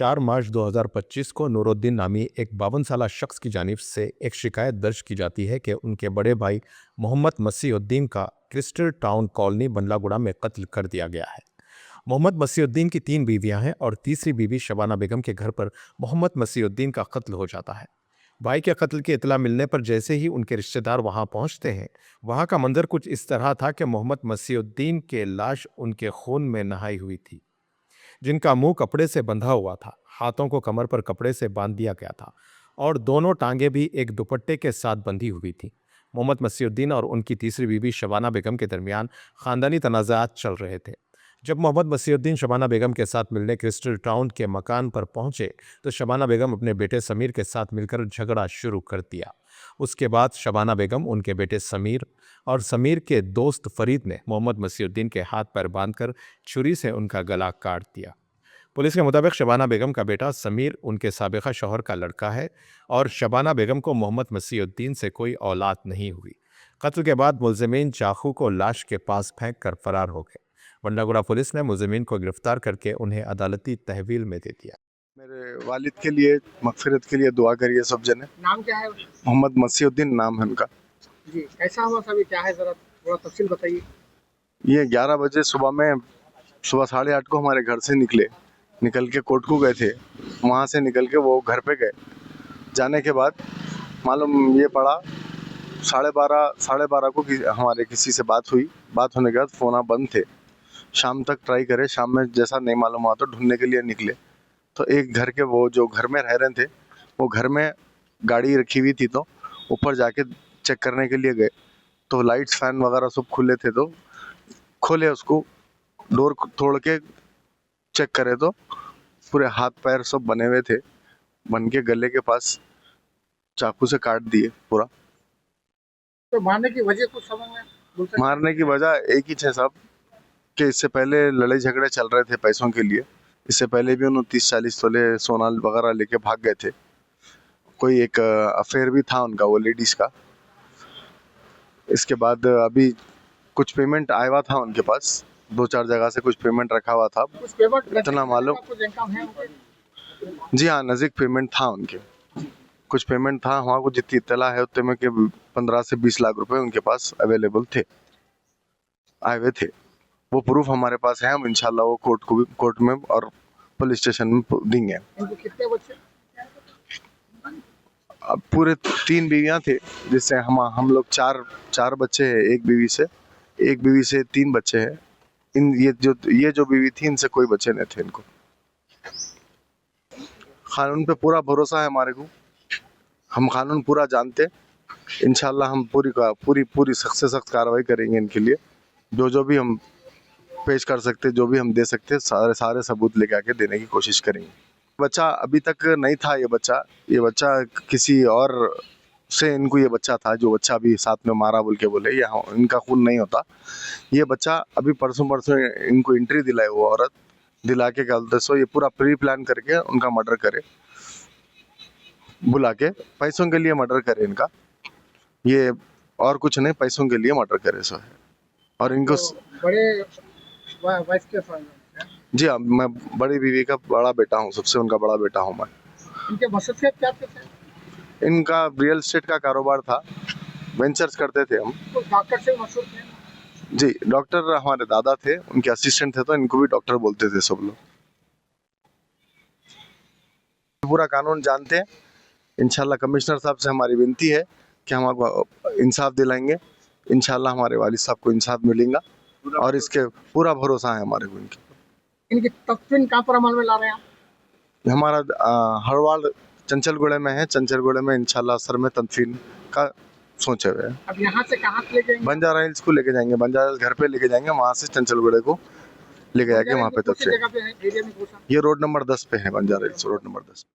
4 मार्च 2025 को नूरुद्दीन नामी एक 52 साला शख्स की जानिब से एक शिकायत दर्ज की जाती है कि उनके बड़े भाई मोहम्मद मसीहुद्दीन का क्रिस्टल टाउन कॉलोनी बंडलागुड़ा में कत्ल कर दिया गया है। मोहम्मद मसीहुद्दीन की 3 बीवियां हैं और तीसरी बीवी शबाना बेगम के घर पर मोहम्मद मसीहुद्दीन का कत्ल हो जाता है। भाई के कत्ल की इतला मिलने पर जैसे ही उनके रिश्तेदार वहां पहुंचते हैं, वहां का मंजर कुछ इस तरह था कि मोहम्मद मसीहुद्दीन के लाश उनके खून में नहाई हुई थी, जिनका मुंह कपड़े से बंधा हुआ था, हाथों को कमर पर कपड़े से बांध दिया गया था और दोनों टांगे भी एक दुपट्टे के साथ बंधी हुई थी। मोहम्मद मसीहुद्दीन और उनकी तीसरी बीवी शबाना बेगम के दरमियान खानदानी तनाज़ात चल रहे थे। जब मोहम्मद मसीहुद्दीन शबाना बेगम के साथ मिलने क्रिस्टल टाउन के मकान पर पहुंचे तो शबाना बेगम अपने बेटे समीर के साथ मिलकर झगड़ा शुरू कर दिया। उसके बाद शबाना बेगम, उनके बेटे समीर और समीर के दोस्त फरीद ने मोहम्मद मसीहुद्दीन के हाथ पैर बांधकर छुरी से उनका गला काट दिया। पुलिस के मुताबिक शबाना बेगम का बेटा समीर उनके साबिका शौहर का लड़का है और शबाना बेगम को मोहम्मद मसीहुद्दीन से कोई औलाद नहीं हुई। कत्ल के बाद मुलजिमीन चाकू को लाश के पास फेंक कर फरार हो गए। बंडलागुड़ा पुलिस ने मुलजिमीन को गिरफ्तार करके उन्हें अदालती तहवील में दे दिया। मेरे वालिद के लिए मगफिरत के लिए दुआ करिए सब जने। नाम क्या है? मोहम्मद मसीहुद्दीन नाम है उनका। जी, कैसा हुआ सभी, क्या है, जरा थोड़ा तफसील बताइए। ये 11 बजे सुबह 8:30 को हमारे घर से निकल के कोटकू गए थे। वहाँ से निकल के वो घर पे गए। जाने के बाद मालूम ये पड़ा 12:30 को हमारे किसी से बात हुई। बात होने के बाद फ़ोन बंद थे। शाम तक ट्राई करे, शाम में जैसा नहीं मालूम हुआ तो ढूंढने के लिए निकले तो एक घर के वो जो घर में रह रहे थे, वो घर में गाड़ी रखी हुई थी तो ऊपर जाके चेक करने के लिए गए तो लाइट्स फैन वगैरह सब खुले थे तो खोले, उसको डोर तोड़ के चेक करे तो पूरे हाथ पैर सब बने हुए थे, बन के गले के पास चाकू से काट दिए पूरा। तो मारने की वजह कुछ समझ में? मारने की वजह एक ही है साहब कि इससे पहले लड़ाई झगड़े चल रहे थे पैसों के लिए। इससे पहले भी उन्होंने 30-40 तोले सोना वगैरह लेके भाग गए थे। कोई एक अफेयर भी था उनका, वो लेडीज का। इसके बाद अभी कुछ पेमेंट आया हुआ था उनके पास, 2-4 जगह से कुछ पेमेंट रखा हुआ था। कुछ पेमेंट इतना मालूम, जी हाँ, नज़दीक पेमेंट था उनके। कुछ पेमेंट था वहाँ को, जितनी इत्तला है उतने में के 15 से 20 लाख रुपए उनके पास अवेलेबल थे, आए हुए थे। वो प्रूफ हमारे पास है। हम इंशाल्लाह वो कोर्ट में और पुलिस स्टेशन में देंगे। कितने बच्चे? अब पूरे 3 बीवियां थे, जिससे हम लोग चार बच्चे हैं। एक बीवी से 3 बच्चे हैं। ये जो बीवी थी, इनसे कोई बच्चे नहीं थे। इनको कानून पे पूरा भरोसा है हमारे को। हम कानून पूरा जानते। इंशाल्लाह हम पूरी सख्त से सख्त कार्रवाई करेंगे इनके लिए। जो भी हम पेश कर सकते, जो भी हम दे सकते, सारे सबूत लेके आके देने की कोशिश करेंगे। बच्चा अभी तक नहीं था। ये बच्चा किसी और से इनको ये बच्चा था, जो बच्चा अभी साथ में मारा बोल के बोले, ये इनका खून नहीं होता। ये बच्चा अभी परसों इनको एंट्री दिलाए, वो औरत दिला के क्या बोलते सो ये पूरा प्री प्लान करके उनका मर्डर करे, बुला के पैसों के लिए मर्डर करे इनका। ये और कुछ नहीं, पैसों के लिए मर्डर करे सो है। और इनको बड़े वाइफ के साथ? जी हाँ, मैं बड़ी बीवी का बड़ा बेटा हूँ, सबसे उनका बड़ा बेटा हूँ मैं। इनके मकसद क्या थे? इनका रियल एस्टेट का कारोबार था, वेंचर्स करते थे हम। तो डॉक्टर से मशहूर थे? जी, डॉक्टर हमारे दादा थे, उनके असिस्टेंट थे, तो इनको भी डॉक्टर बोलते थे सब लोग। पूरा कानून जानते हैं। इंशाल्लाह कमिश्नर साहब से हमारी विनती है कि हम आपको इंसाफ दिलाएंगे। इंशाल्लाह हमारे वालिद साहब को इंसाफ मिलेगा और इसके पूरा भरोसा है हमारे को। इनकी तफ्तीन कहाँ पर अमल में ला रहे हैं? हमारा हरवाड़ चंचलगुड़े में है। चंचलगुड़े में इंशाल्लाह सर में तदफीन का सोचे हुए हैं। अब यहाँ से कहाँ से लेके? बंजारा हिल्स को लेके जाएंगे, बंजारा हिल्स घर पे लेके जाएंगे, वहाँ से चंचलगुड़े को लेके जाके वहाँ पे तदफीन। ये रोड नंबर 10 पे है, बंजारा हिल्स रोड नंबर 10।